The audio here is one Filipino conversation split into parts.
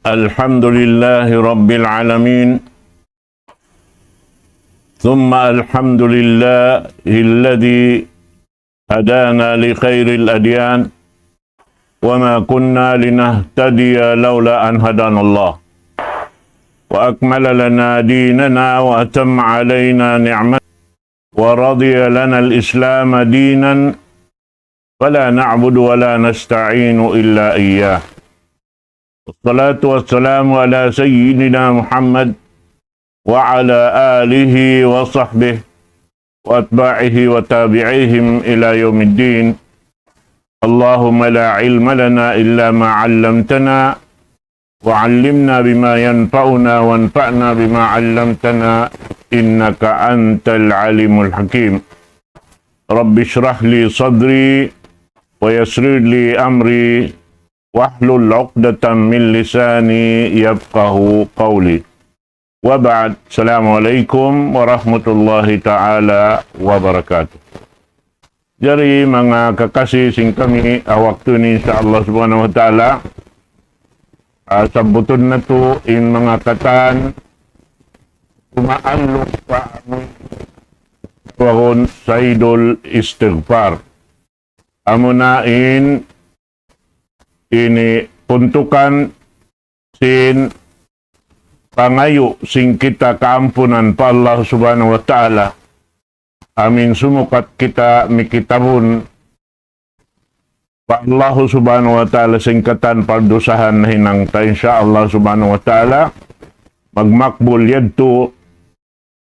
الحمد لله رب العالمين ثم الحمد لله الذي هدانا لخير الأديان وما كنا لنهتدي لولا أن هدانا الله وأكمل لنا ديننا وأتم علينا نعمته ورضي لنا الإسلام دينا فلا نعبد ولا نستعين إلا إياه. والصلاة والسلام على سيدنا محمد وعلى آله وصحبه وأتباعه وتابعيهم إلى يوم الدين. اللهم لا علم لنا إلا ما علمتنا وعلمنا بما ينفعنا وانفعنا بما علمتنا إنك أنت العليم الحكيم. رب اشرح لي صدري ويسر لي أمري واحلل عقدة من لساني يفقه قولي. وبعد. Assalamualaikum warahmatullahi ta'ala wabarakatuh. Jadi mga kakasih sing kami waktu ini insyaAllah subhanahu wa ta'ala sabuton na to in mga katan umaalok pa ang Saidul Istighfar. Amo na ini puntukan sin pangayo sing kita kaampunan pa Allah subhanahu wa ta'ala. Amin sumukat kita mikitabun pa Allah subhanahu wa ta'ala singkatan pardusahan na hinang ta insyaAllah subhanahu wa ta'ala magmakbul yadto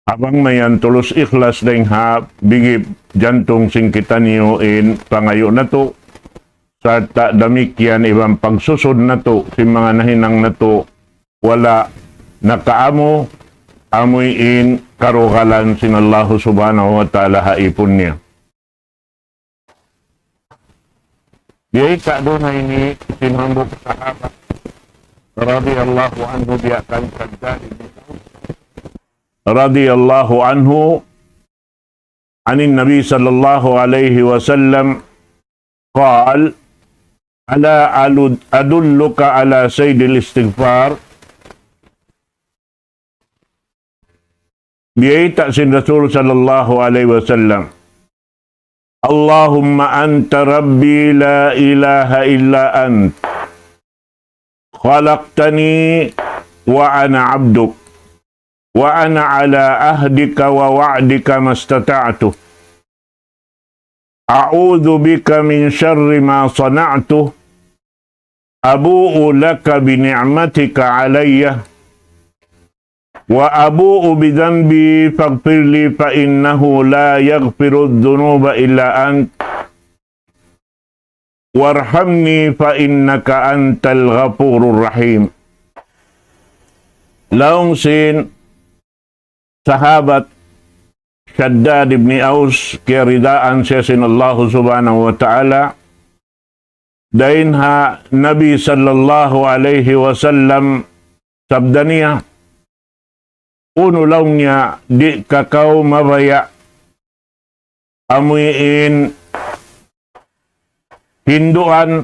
habang mayan tulus ikhlas ding ha bigib jantong singkitan niyo in pangayo na to sa damikyan ibang pagsusod na to si mga nahinang na to wala nakaamo amoy in karugalan sin Allah subhanahu wa ta'ala haipon niya. Biyay ka doon na ini sinambok sahabat radiyallahu anhu biyakan Shaddad radiyallahu anhu anin Nabi sallallahu alaihi wasallam qal ala adulluka ala sayyidil istighfar. Biyay tak sin Rasul sallallahu alaihi wasallam Allahumma anta rabbi la ilaha illa ant khalaqtani wa ana abduk wa ana ala ahdika wa wa'dika mastata'tu a'udzu bika min syarri ma sana'tu abu'u laka bi ni'matika alayya wa abu'u bi dhanbi faghfir li fa innahu la yaghfiru dhunuba illa ant warhamni fa innaka antal ghafurur rahim. Laong sin sahabat Shaddad ibn Aus kiridaan siya sin Allah subhanahu wa ta'ala dain ha Nabi sallallahu alaihi wasallam sabda niya uno lang niya di kakao mabaya amuin hinduan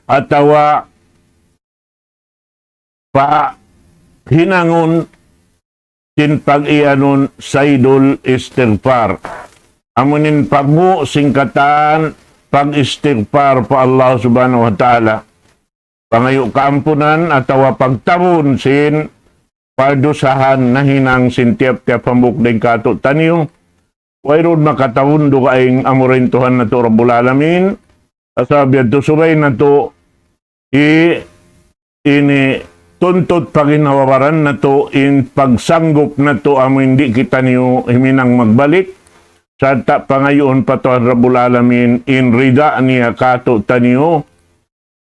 atawa pa hinangon sin pag-ianon Saidul Istighfar. Amunin pagmu singkatan pag-istighfar pa Allah subhanahu wa ta'ala. Pangayo kaampunan atawa pagtabon sin padusahan na hinang sintiap-tiap pambukdeng kato taniyo. Wayroon makatawundo kaing amurintuhan na to Rabbul Alamin. Asabiad to subay na to ini tuntut paginawawaran na to in pagsanggop na to amo hindi kita niyo himinang magbalik. Sa pangayon pa to Rabbul Alamin in rida niya kato taniyo.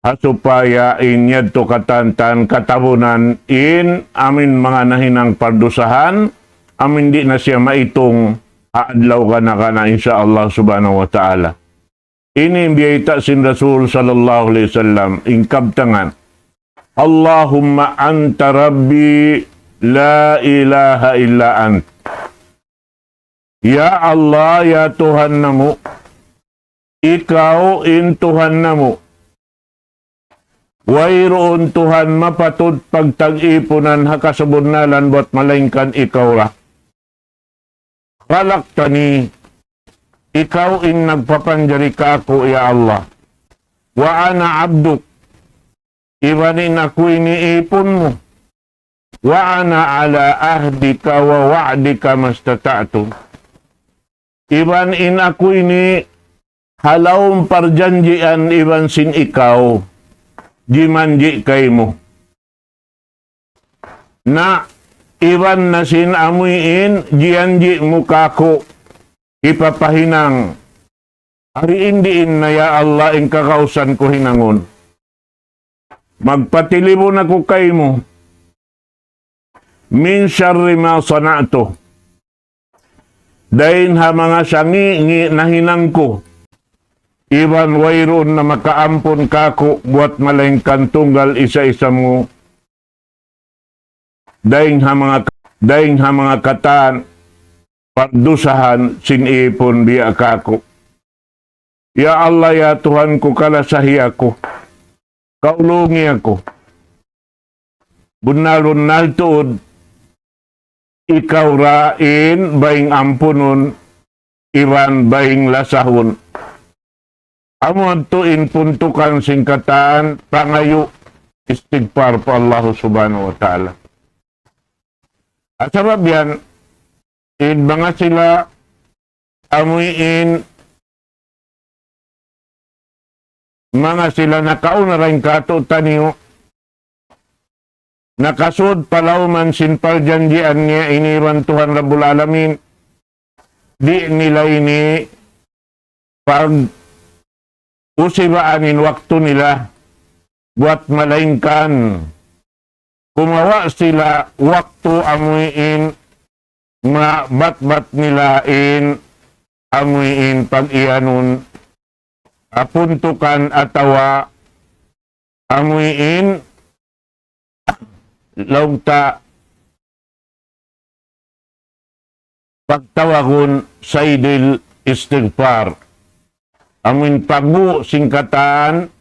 Hasupaya inyad to katantan katabunan in amin mga nahinang pardusahan amin di na siya maitong aadlaw ka na insyaAllah subhanahu wa ta'ala. Ini biyayta sin Rasul sallallahu alaihi wasallam in kabtangan Allahumma anta rabbi la ilaha illa ant. Ya Allah, ya Tuhan namu ikaw in Tuhan na mo. Wayroon Tuhan mapatud pagtag-ipunan hakasabunnalan buat malingkan ikaw ra. Kalaktani, ikaw in nagpapanjari ka ako, ya Allah. Wa ana abduk, ibanin ako iniipon mo. Wa ana ala ahdika wa wa'dika mastata'tu. Iban in ako ini halawang parjanjian iban sin ikaw. Jimanji kay mo. Na iban na sin amuin, jianji mo kako, ipapahinang. Ari indiin na ya Allah in kakausan ko hinangon. Magpatilibo na ko kay mo. Min syarri ma sana'to. Dahin ha mga sangi na hinang ko. Iban wayroon na makaampon kako buat malengkan tunggal isa-isa mo. Daing ha mga kataan pagdusahan sinipon biya kako. Ya Allah ya Tuhan ko kalasahi ako. Kaulungi ako. Bunalon tuod ikaw rain baing ampunon iban baing lasahon. Amon tuin puntukan singkatan pangayu istighfar pa Allah subhanahu wa ta'ala. At sabab yan, in mga sila amuin mga sila nakauna rin kato taniyo nakasud palauman sin paljanjian niya iniwan Tuhan Rabbul Alamin di nila ini pag usibaanin waktu nila buat malingkan. Kumawa sila waktu amuin bat-bat nila in amuin pag-ianun apuntukan atawa amuin lawta pagtawagon saydil istighfar. Amin pagbu singkatan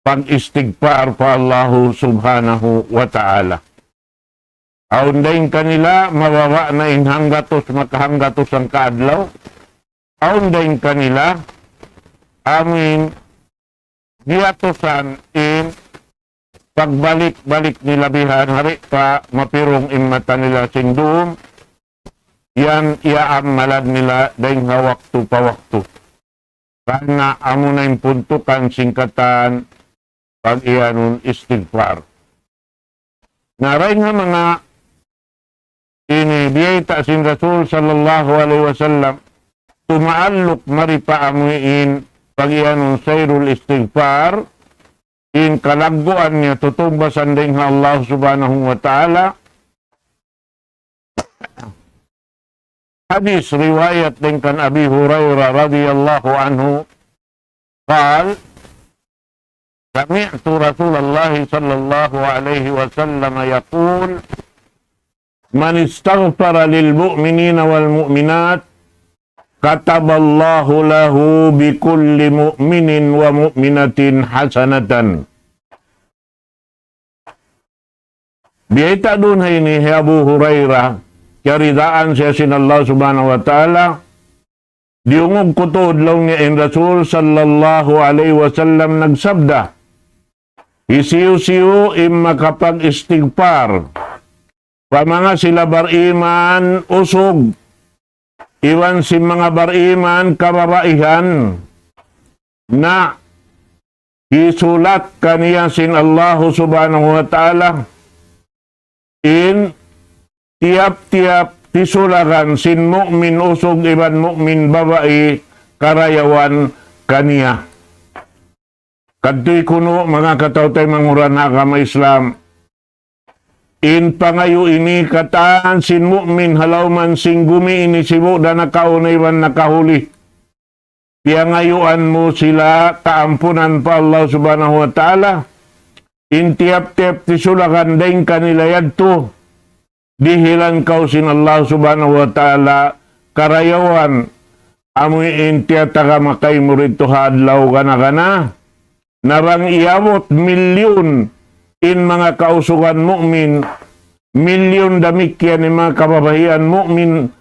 pag-istighfar pa Allah subhanahu wa ta'ala. Aundain kanila mawawa na inhanggatos makahanggatos ang kaadlaw. Aundain kanila amin giyatosan in pagbalik-balik nila bihan hari pa mapirong imata nila sindum. Yan iyaam malad nila daing waktu pa waktu. Karena amo na puntukan singkatan pag iyanun istighfar. Naray nga mga inibiyata sin Rasul sallallahu alaihi wasallam tumaalok maripa amuin pag iyanun sayrul istighfar in kalagguan niya tutumbasan din nga Allah subhanahu wa ta'ala. Hadis riwayat din kan Abi Hurairah radhiyallahu anhu قال سمعت رسول الله صلى الله عليه وسلم يقول من استغفر للمؤمنين والمؤمنات كتب الله له بكل مؤمن ومؤمنة حسنة. Biaita dun ini Abu Hurairah karidaan siya sin Allah subhanahu wa ta'ala diungog kutod lang niya in Rasul sallallahu alaihi wasallam nagsabda isiyo-siyo im makapag-istighfar pa mga sila bariman usog iwan si mga bariman kababaihan na isulat kaniya sin Allah subhanahu wa ta'ala in tiap-tiap tisulakan sin mukmin usog iban mukmin babae karayawan kaniya. Kadtoy kuno mga katawtay manguran agama Islam. In pangayo ini kataan sin mukmin halawman sing gumi ini sibo da nakauna iban nakahuli. Piyangayuan mo sila kaampunan pa Allah subhanahu wa ta'ala. In tiap-tiap tisulakan daing kanila yadto. Dihilan kau sin Allah subhanahu wa ta'ala karayawan amoy intiya taga makay mo rito hadlaw gana narang iabot milyon in mga kausugan mu'min, milyon damikyan ni mga kababayan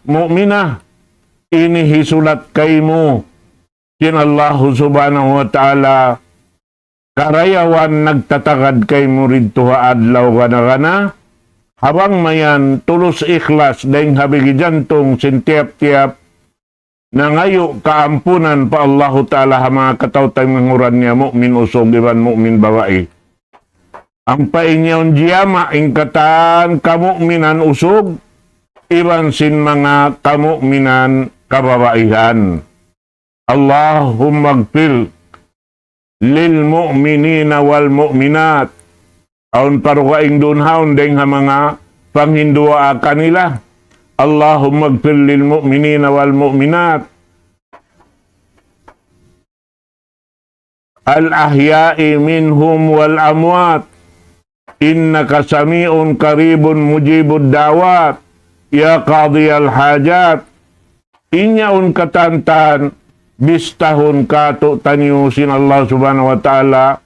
mu'mina, inihisulat kay mo sin Allah subhanahu wa ta'ala karayawan nagtatagad kay mo rito adlaw gana habang mayan tulos ikhlas daing habigi jantong sintiap-tiap na ngayo kaampunan pa Allah ta'ala ha mga katawtay manguran niya mu'min usog iban mu'min babae. Ang painyaon jiyama ingkatan kamu'minan usog iban sin mga kamu'minan kababaihan. Allahumma gfir lil mu'minina wal mu'minat. Aun parukaing dunhaon deng ha mga panghindua kanila. Allahumma gfir lil mu'minina wal mu'minat. Al ahya'i minhum wal amwat. Innaka sami'un qaribun mujibud dawat. Ya qadiyal hajat. Inyaun katantan bistahun kato tanyusin Allah subhanahu wa ta'ala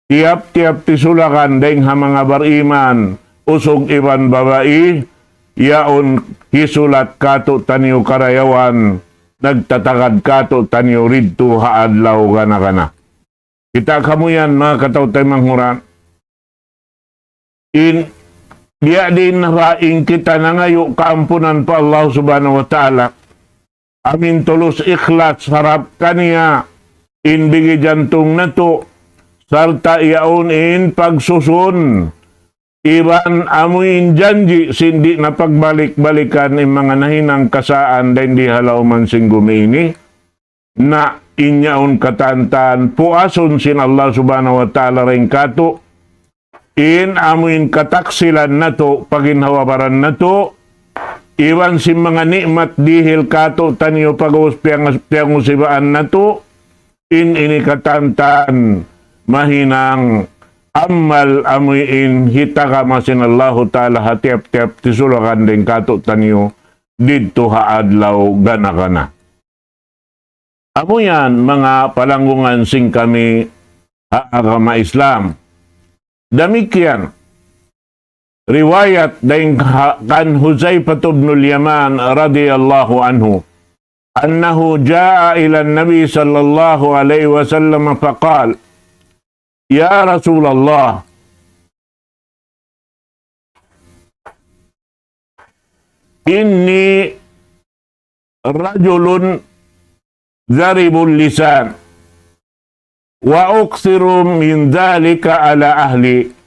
tiap-tiap tisulakan deng ha mga bariman usog iban babae yaon hisulat kato tanyo karayawan nagtatagad kato tanyo ridto haadlaw gana kita kamuyan mga katawtay manghuran dia din naraing kita na ngayo kaampunan pa Allah subhanahu wa ta'ala amin tulus ikhlas harap kaniya inbigi jantung na to sarta iaon in pagsusun iban amuin janji sindi na pagbalik-balikan ng mga nahinang kasaan dahil di halaw man sing gumini na inyaon katantan puason sin Allah subhanahu wa ta'ala rin kato in amuin kataksilan na to paginhawabaran na to iwan si mga nikmat dihil kato tanyo pag-us piyang usibaan na to in inikatantan mahinang amal amuin hitaka masin Allah ta'ala hatiap-tiap tisulakan din kato tanyo dito haadlaw gana amo yan mga palanggungan sing kami agama Islam damikyan riwayat daing kan Huzaifah bin Yaman radhiyallahu anhu annahu jaa ila an-nabi sallallahu alaihi wasallam faqala ya Rasulullah inni rajulun zaribul lisan wa uksiru min dhalika ala ahli.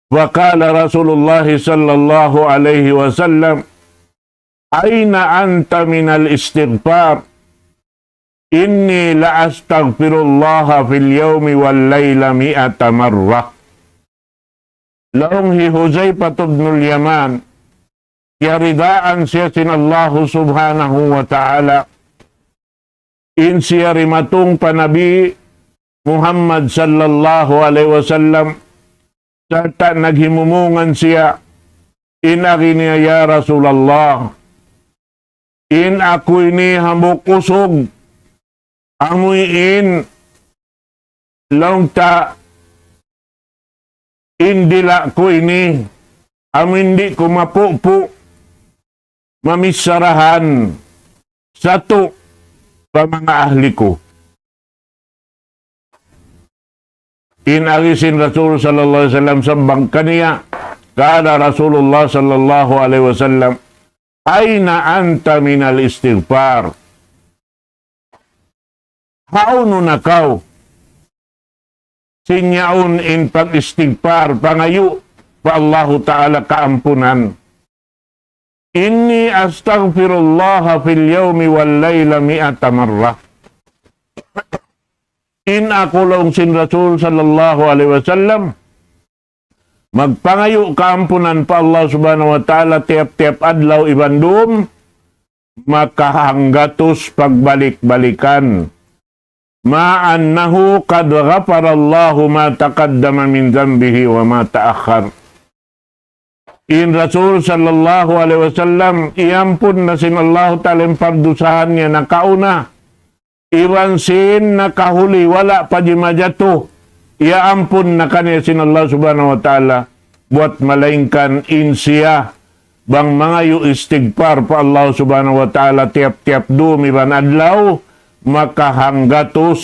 وقال رسول الله صلى الله عليه وسلم أين أنت من الاستغفار إني لأستغفر الله في اليوم والليل 100 مرة لهم هي حذيفة بن اليمان يرداء سيسن الله سبحانه وتعالى إن سيرمتون فنبي محمد صلى الله عليه وسلم sarta naghimumungan siya inaki niya ya Rasulullah in ako ini hamok usog amoy in langta indila ko ini amin di ko mapupo mamisarahan sa to pa mga ahli ko. Inalisin Rasul sallallahu alaihi wasallam sambang kaniya kada Rasulullah sallallahu alaihi wasallam aina anta minal istighfar haunu nakaw sinyaun in pag istighfar pangayu pa Allah ta'ala kaampunan inni astaghfirullah fil yawmi wal layla 100 marrah. In ako lang sin Rasul sallallahu alaihi wasallam magpangayo kaampunan pa Allah subhanahu wa ta'ala tiap-tiap adlaw ibandum makahanggatos pagbalik-balikan ma'annahu qad ghafara Allahu ma taqaddama min dhanbihi wa ma ta'akhkhar In Rasul sallallahu alaihi wasallam, iampun na sin Allah ta'ala yung pardusahan niya na kauna. Iwan sin nakahuli, wala pa di majato. Iampun na kanya sin Allah subhanahu wa ta'ala. Buat malaingkan insiya. Bang mga yu istighfar pa Allah subhanahu wa ta'ala tiap-tiap dumiban adlaw. Makahanggatos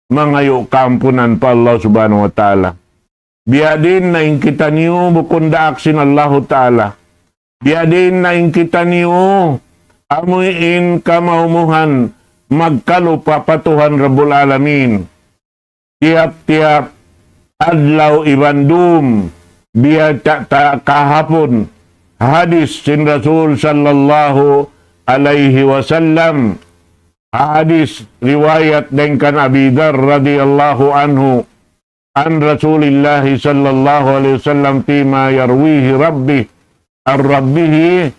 mga yu kampunan pa Allah subhanahu wa ta'ala. Biya din na ingkita niyo bukunda aksin Allah ta'ala. Biya din na ingkita niyo amuin kamaumuhan magkalupa patuhan Rabbul Alamin. Tiap-tiap adlaw ibandum biya ta kahapon hadis sin Rasul sallallahu alaihi wasallam. Hadis riwayat dengan Abi Dzar radhiyallahu anhu an Rasulillah sallallahu alaihi wasallam fima yarwihi rabbih ar-rabbih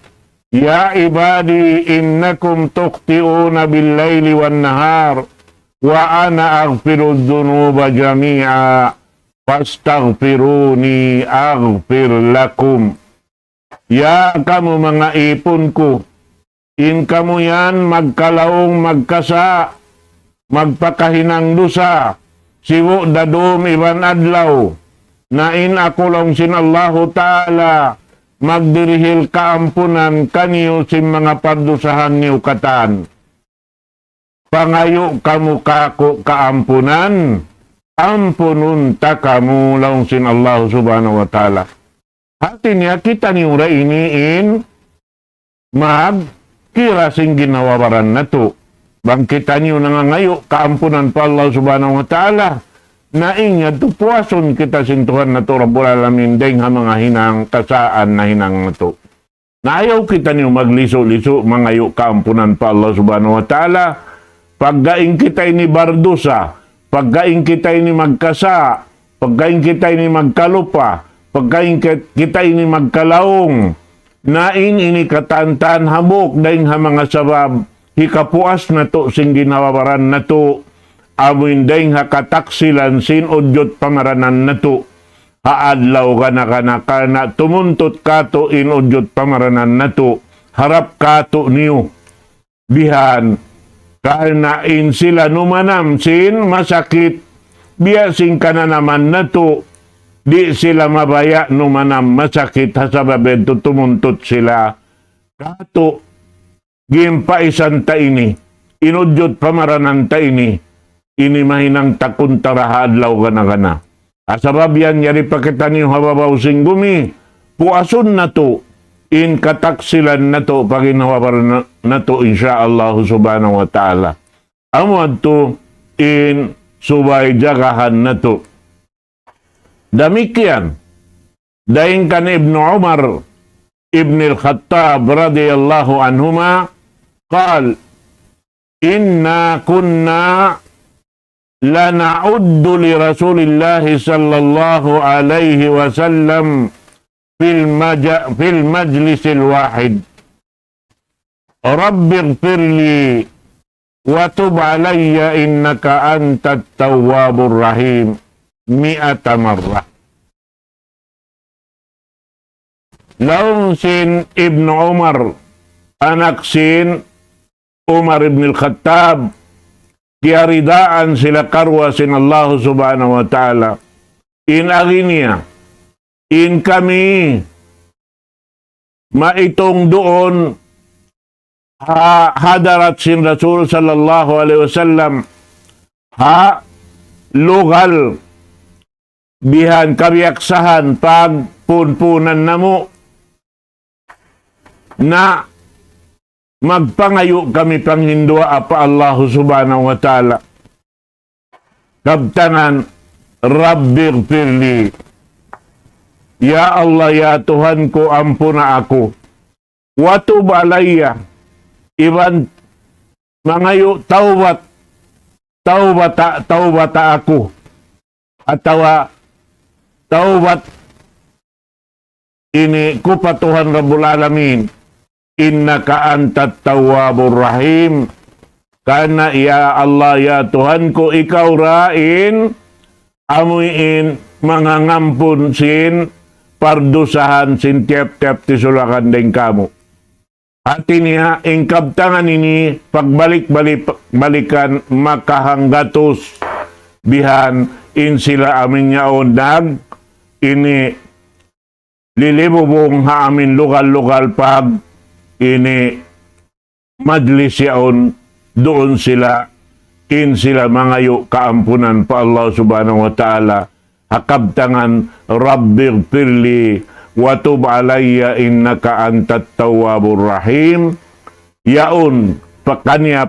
ya ibadi innakum tukhti'una bil-laili wan-nahar wa ana aghfiru dzunuba jami'a fastaghfiruni aghfir lakum. Ya kamu mga ipunku, in kamu yan magkalaong magkasa, magpakahinang dusa, siwo dadum iban adlaw, na in ako lang sin Allahu Ta'ala, magdirihil kaampunan kaniyo sin mga pardusahan niyo katan. Pangayo kamu kako kaampunan, ampunun ta kamu lang sin Allah Subhanahu wa Ta'ala. Hati niya kita niyo rainiin, kira sing ginawawaran na to. Bangkitan nyo na nga ngayo, kaampunan pa Allah subhanahu wa ta'ala. Na ingat to, puwason kita sintuhan na to, Rabbul Alamin, deng ha mga hinang kasaan na hinang na to. Na ayaw kita nyo magliso-liso, mangayo kaampunan pa Allah subhanahu wa ta'ala. Paggaing kita ini bardusa, paggaing kita ini magkasa, paggaing kita ini magkalupa, paggaing kita ini magkalaong, nain ini katantan habok daing ha mga sabab hikapuas na to sing ginawawaran na to amuin daing ha kataksilan sin udyot pamaranan na to haadlaw kana tumuntot kato in udyot pamaranan na to harap kato niyo bihan kainain sila numanam sin masakit biasing kana naman na to. Di sila mabaya no manam masakit hasababed tumuntut sila. Kato, gimpaisan ta ini, inudyot pamaranan ta ini mahinang takuntara adlaw gana. Asabab yan, yari pakita niyo hababaw singgumi, puasun na to, in kataksilan na to, paginawabar na to, insyaallah subhanahu wa ta'ala. Amad to, in subay jagahan na to. Demikian daing kan Ibnu Umar Ibn al-Khattab radhiyallahu anhuma qal inna kunna lana'uddu li Rasulillah sallallahu alaihi wasallam fil majlisil wahid rabbighfirli wa tub alayya innaka antat tawwabur rahim mi'ata marrah. Laung sin Ibnu Umar, anak sin Umar ibn al-Khattab, kiaridaan sila karwa sin Allah subhanahu wa ta'ala. In aginia, in kami, maitong doon, hadarat sin Rasul sallallahu alaihi wasallam, lugal, bihan kabiaksahan pagpunpunan namo na magpangayo kami panghindua apa Allah subhanahu wa ta'ala kabtanan rabbighfirli ya Allah ya Tuhan ko ampuna ako wa tub alayya iban mangayo taubat ako atawa taubat ini kupatuhan Rabbul Alamin innaka antat tawwabur rahim kana ya Allah ya Tuhan ko ikaw rain amuin mga ngampun sin pardusahan sin tiap-tiap ti sulakan den kamo. Hati niya, ingkabtangan ini, pagbalik-balikan, makahanggatos, bihan, in sila amin niya nag, ini, lilibubong ha amin lokal-lokal pag, ini, majlis yaon, doon sila, in sila mangayo kaampunan pa Allah subhanahu wa ta'ala, hakabtangan, Rabbir firli, watub alayya innaka antat tawwabur rahim. Yaon pakanya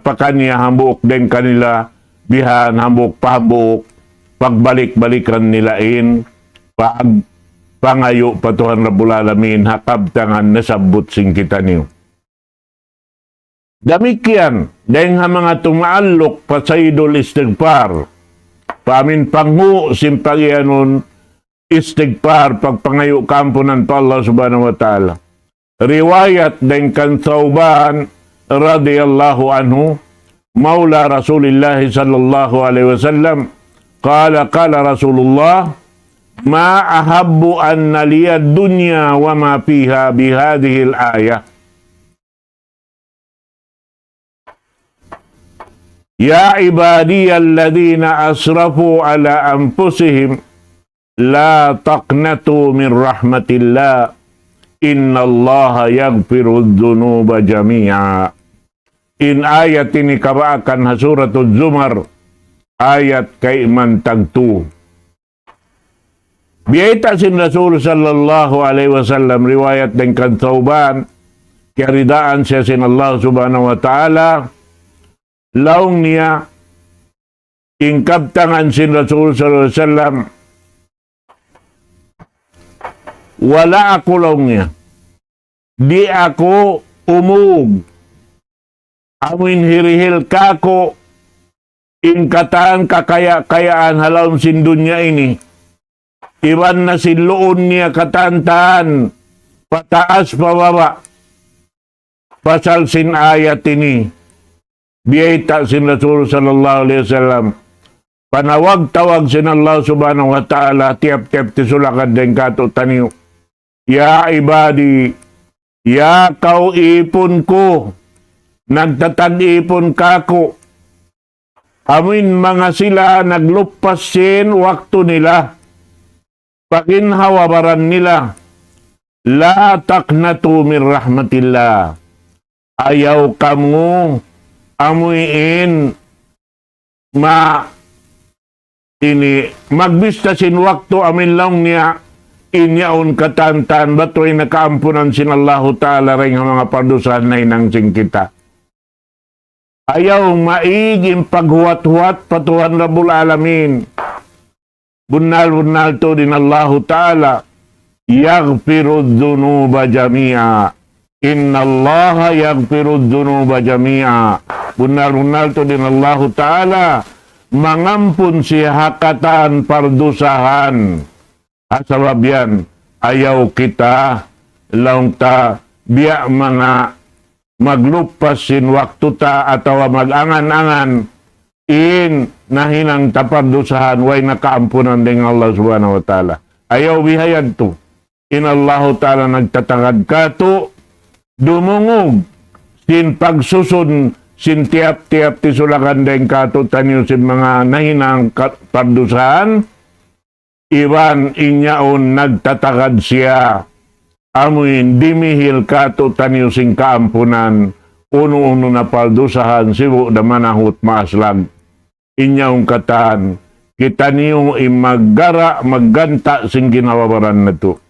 hambuk den kanila bihan hambuk pagbalik-balikan nilain pangayo patuhan Rabbul Alamin hakabtangan nasabot sing kita niyo. Damikian dahil nga mga tumaalok pasaydol istighfar pamin panghu simpagyanon istighfar pagpangayo kampunan pa Allah subhanahu wa ta'ala. Riwayat din kan Thawban radiyallahu anhu maula Rasulillah sallallahu alaihi wasallam qala Rasulullah ma ahabbu an liya dunya wa ma fiha bihadhihi al-ayah. Ya ibadiyalladhina asrafu ala anfusihim la taqnatu min rahmatillah innallaha yaghfiru dzunuba jami'a. In ayat ini kabaakan ha suratul Zumar ayat kaiman tagtu. Biyaita sin Rasul sallallahu alaihi wasallam riwayat dan kan Thawban kiridaan siya sin Allah subhanahu wa ta'ala laung niya ingkabtangan sin Rasul sallallahu alaihi wasallam wala ako laungnya. Di ako umug. Amin hirihil kako ingkataan kakayaan halawm sin dunya ini. Iban na sinloon niya katantaan pataas pababa. Pasal sin ayat ini. Biyayta sin Rasul sallallahu alaihi wasallam. Panawag-tawag sin Allah subhanahu wa ta'ala tiap-tiap tisulakan den kato taniyo. Ya ibadi, ya kau ipon ko, nagtatag-ipon kako. Amin mga sila naglupasin waktu nila, paginhawabaran nila, la taqnatu min rahmatillah. Ayaw kamu amuin magbistasin waktu amin lang niya inyaon katantan batoy nakaampunan sin Allahu Ta'ala rin ang mga padusan na inang sing kita. Ayaw maiging paghuwat-huwat patuhan Rabbul Alamin. Bunal-bunal to din Allahu Ta'ala yaghfiru dhunuba jami'a. Inna Allaha yaghfiru dhunuba jami'a. Bunal-bunal to din Allahu Ta'ala mangampun si hakatan pardusahan. Asabab yan, ayaw kita laung ta biya mga maglupasin waktu ta atawa mag-angan-angan in nahinang tapardusahan way nakaampunan din Allah subhanahu wa ta'ala. Ayaw bihayad to. In Allah ta'ala nagtatangad ka to dumungog sin pagsusun sin tiap-tiap tisulakan din ka to tanyo sin mga nahinang pardusahan. Iban inyaon nagtatagad siya. Amuin dimihil kato tanyo sing kaampunan. Uno-uno na paldusahan sibu da manahut maaslag. Inyaong katahan. Kita niyong imaggara magganta sing ginawabaran na to.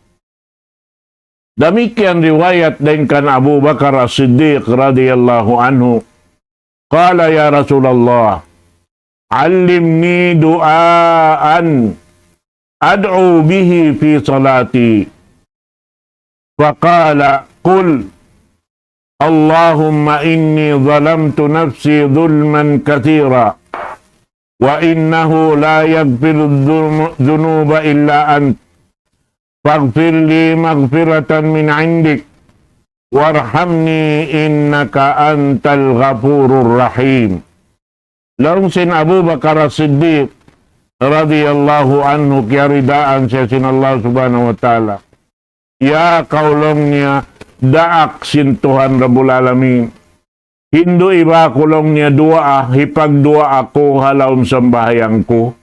Damikian riwayat din kan Abu Bakar As-Siddiq radiyallahu anhu. Qala ya Rasulullah. Allimni du'aan ad'u bihi fi salati. Faqala qul Allahumma inni zalamtu nafsi zulman kathira wa innahu la yaghfiru dhunuba illa ant faghfir li maghfiratan min 'indik warhamni innaka antal ghafurur rahim. Laung sin Abu Bakar As-Siddiq radiyallahu anhu kiyaridaan siya sin Allah subhanahu wa ta'ala. ya kaulong niya daak sin Tuhan Rabbul Alamin. Hindu iba kulong niya dua hipagdua ako halawm sambahayang ko.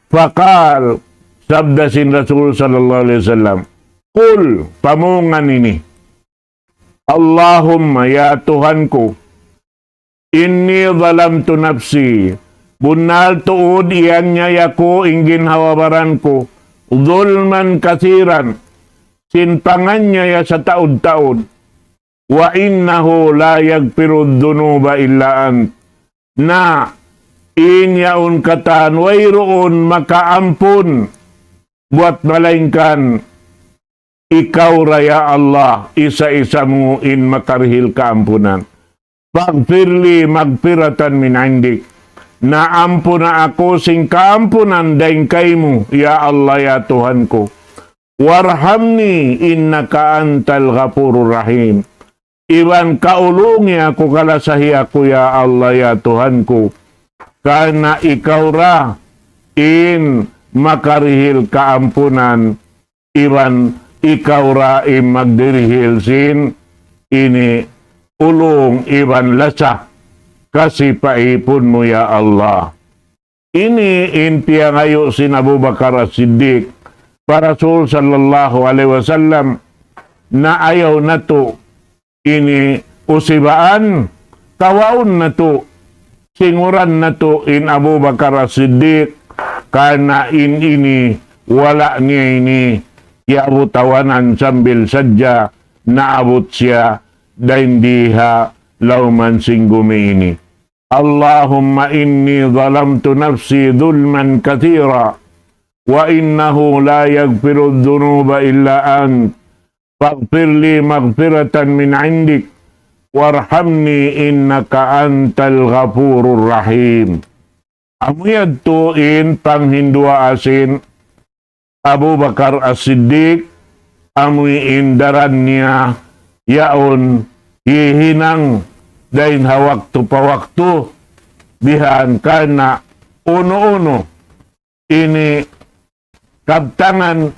Fakal sabda sin Rasul sallallahu alaihi wasallam, kul pamungan ini, Allahumma ya Tuhan ko, inni zalamtu nafsi, bunal tuud iyan niya ko ingin hawabaran ko, zulman kasiran, sintangan niya sa taud-taud, wa innahu la yagpiru dhunuba illa ant, na inyaun katan wayroon makaampun buat malaingkan ikaw raya Allah isa-isa mo in makarihil kaampunan. Pagpirli magpiratan min indik, na ampuna ako sing kaampunan daing kay mo ya Allah ya Tuhan ko. Warhamni innaka antal ghafurur rahim. Iwan kaulungi ako kalasahi ako ya Allah ya Tuhan ko. Karena ikaw ra in makarihil kaampunan, iwan ikaw ra in magdirihil sin ini ulong iwan lasa kasi paipon mo ya Allah. Ini intiya ngayo sin Abu Bakar As-Siddiq para Rasul sallallahu alaihi wasallam na ayaw na to ini usibaan, tawaon na to, singuran na to in Abu Bakar As-Siddiq karena ini wala niya ini kiabot tawanan sambil sadya naabot siya dahin diha lauman singgumi ini. Allahumma inni zalamtu nafsi dhulman kathira wa innahu la yagfiru dhunuba illa ant, faghfir li maghfiratan min indik warhamni innaka antal ghafurur rahim. Amuyad tuin panghindua asin Abu Bakar As-Siddiq, amuy indaran niya yaon hihinang dahin hawaktu pawaktu bihan karena uno-uno ini kabtangan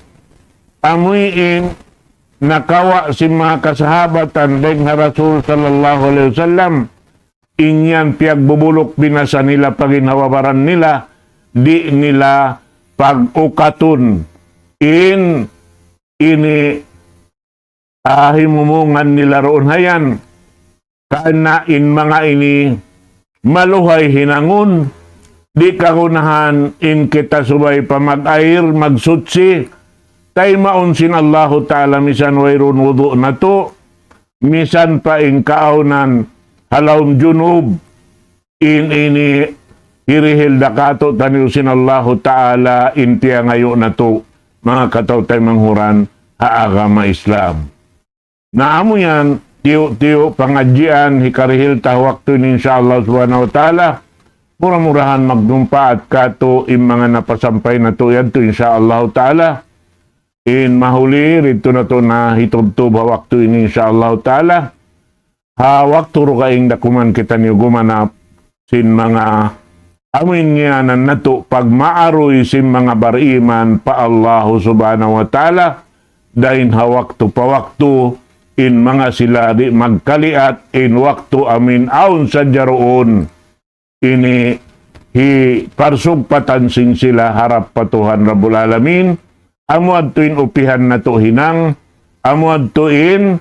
amuyin nakawa si mga kasahabatan dahin Rasul sallallahu alaihi wasallam inyan piagbubulok binasa nila paginhawabaran nila di nila pag-ukatun in ini himumungan nila roon hayan karena in mga ini maluhay hinangun di kagunahan in kita subay pamag-air magsutsi tay maunsin Allahu Ta'ala misan wayrun wudu na to misan pa in kaaunan halawm junub in ini hirihil dakato taniusin Allahu Ta'ala intiya ngayo na to mga katawtay manghuran haagama Islam. Naamo yan, tiyo pangadjian hikarihil ta waktu ni insyaallah subhanahu wa ta'ala. Murah-murahan magdumpa at kato in mga napasampay na to yan to insyaallah ta'ala. In mahuli rito na to na hitubtub ha waktu ini insyaallah ta'ala. Ha waktu ro kaing dakuman kita niyo gumanap sin mga amin nga na to pagmaaroy sin mga bariman pa Allah subhanahu wa ta'ala. Dahin ha waktu pa waktu in mga sila di magkaliat in waktu amin aun sa jaroon ini hi parsugpatan sing sila harap patuhan Rabbul Alamin amo adtuin upihan na to hinang amo adtuin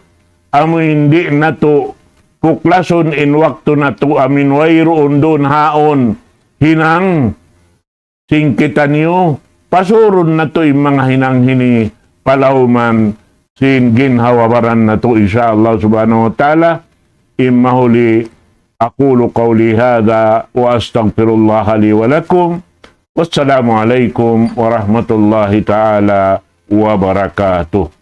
amo hindi na to kuklason in waktu na to amin wayroon doon haon hinang sing kita niyo pasurun na to yung mga hinang hini palauman sin ginhawabaran na to insyaallah subhanahu wa ta'ala. Immahuli aqulu qawli hadha wa astaghfirullah li wa lakum. Wassalamu alaikum warahmatullahi ta'ala wabarakatuh.